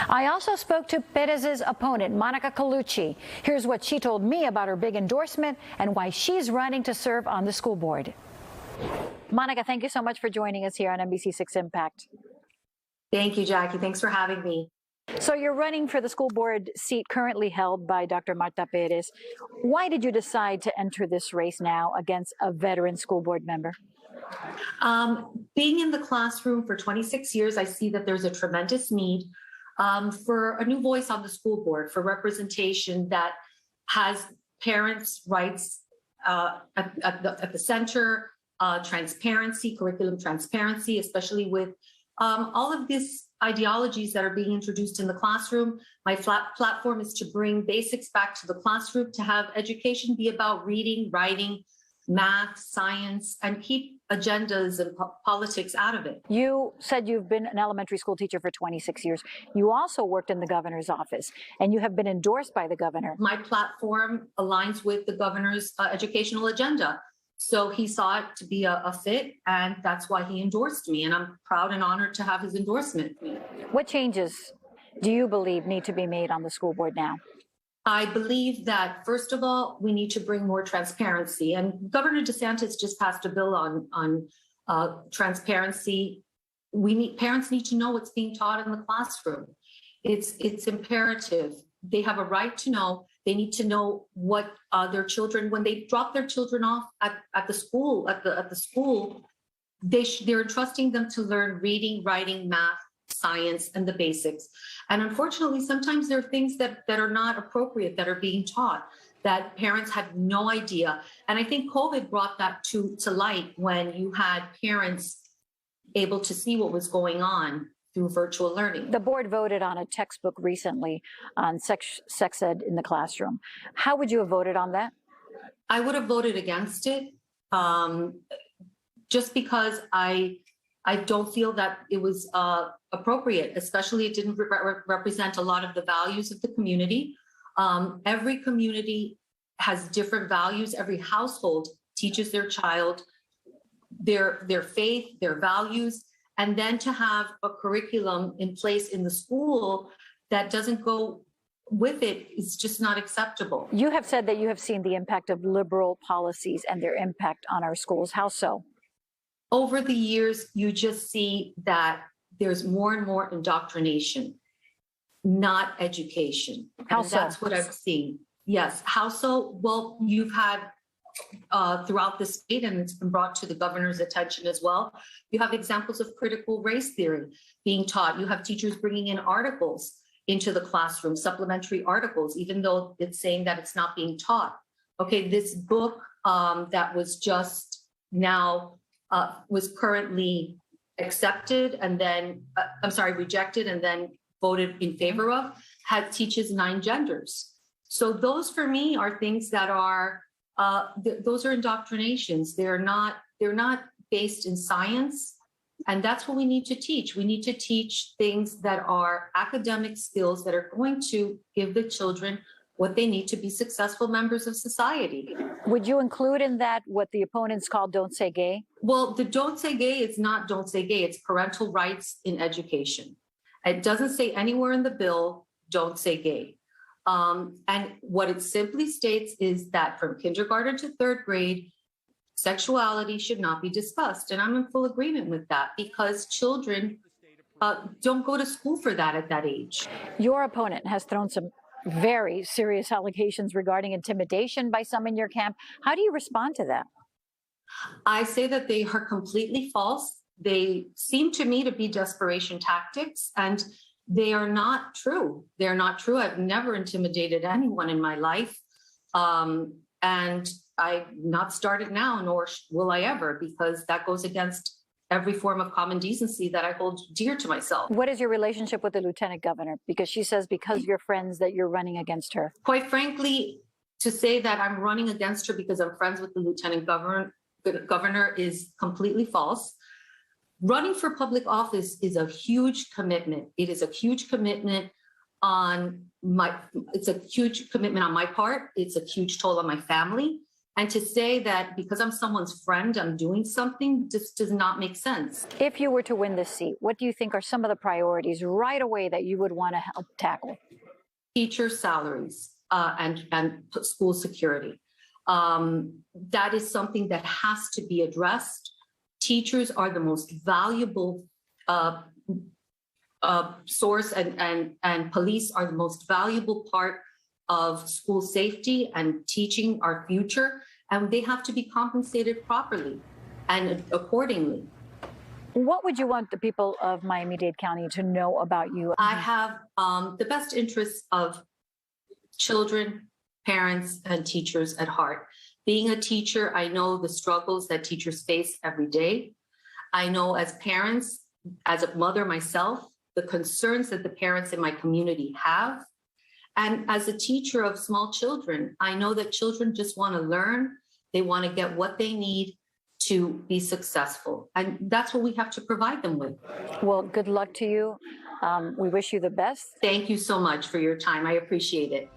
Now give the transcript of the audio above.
I also spoke to Perez's opponent, Monica Colucci. Here's what she told me about her big endorsement and why she's running to serve on the school board. Monica, thank you so much for joining us here on NBC6 Impact. Thank you, Jackie. Thanks for having me. So you're running for the school board seat currently held by Dr. Marta Perez. Why did you decide to enter this race now against a veteran school board member? Being in the classroom for 26 years, I see that there's a tremendous need for a new voice on the school board, for representation that has parents' rights at the center, transparency, curriculum transparency, especially with all of these ideologies that are being introduced in the classroom. My platform is to bring basics back to the classroom, to have education be about reading, writing, math, science, and keep agendas and politics out of it. You said you've been an elementary school teacher for 26 years. You also worked in the governor's office, and you have been endorsed by the governor. My platform aligns with the governor's educational agenda. So he saw it to be a fit, and that's why he endorsed me. And I'm proud and honored to have his endorsement. What changes do you believe need to be made on the school board now? I believe that, first of all, we need to bring more transparency. And Governor DeSantis just passed a bill on transparency. Parents need to know what's being taught in the classroom. It's imperative. They have a right to know. They need to know what their children, when they drop their children off at the school, they're entrusting them to learn reading, writing, math, science, and the basics. And unfortunately, sometimes there are things that are not appropriate that are being taught that parents had no idea. And I think COVID brought that to light when you had parents able to see what was going on through virtual learning. The board voted on a textbook recently on sex ed in the classroom. How would you have voted on that? I would have voted against it, just because I don't feel that it was appropriate, especially it didn't represent a lot of the values of the community. Every community has different values. Every household teaches their child their faith, their values, and then to have a curriculum in place in the school that doesn't go with it is just not acceptable. You have said that you have seen the impact of liberal policies and their impact on our schools. How so? Over the years, you just see that there's more and more indoctrination, not education. How so? That's what I've seen. Yes. How so? Well, you've had throughout the state, and it's been brought to the governor's attention as well. You have examples of critical race theory being taught. You have teachers bringing in articles into the classroom, supplementary articles, even though it's saying that it's not being taught. Okay, this book that was just now was currently accepted and then, rejected and then voted in favor of, teaches 9 genders. So those for me are things that are, those are indoctrinations. They're not based in science. And that's what we need to teach. We need to teach things that are academic skills that are going to give the children what they need to be successful members of society. Would you include in that what the opponents call Don't Say Gay? Well, the Don't Say Gay is not Don't Say Gay. It's parental rights in education. It doesn't say anywhere in the bill, Don't Say Gay. And what it simply states is that from kindergarten to 3rd grade, sexuality should not be discussed. And I'm in full agreement with that because children don't go to school for that at that age. Your opponent has thrown some very serious allegations regarding intimidation by some in your camp. How do you respond to that? I say that they are completely false. They seem to me to be desperation tactics, and they are not true. They're not true. I've never intimidated anyone in my life. And I've not started now, nor will I ever, because that goes against every form of common decency that I hold dear to myself. What is your relationship with the lieutenant governor? Because she says because you're friends that you're running against her. Quite frankly, to say that I'm running against her because I'm friends with the lieutenant governor is completely false. Running for public office is a huge commitment. It is a huge commitment on my part. It's a huge toll on my family. And to say that because I'm someone's friend, I'm doing something just does not make sense. If you were to win this seat, what do you think are some of the priorities right away that you would want to help tackle? Teacher salaries and school security. That is something that has to be addressed. Teachers are the most valuable source, and police are the most valuable part of school safety and teaching our future, and they have to be compensated properly and accordingly. What would you want the people of Miami-Dade County to know about you? I have the best interests of children, parents, and teachers at heart. Being a teacher, I know the struggles that teachers face every day. I know as parents, as a mother myself, the concerns that the parents in my community have. And as a teacher of small children, I know that children just want to learn. They want to get what they need to be successful. And that's what we have to provide them with. Well, good luck to you. We wish you the best. Thank you so much for your time. I appreciate it.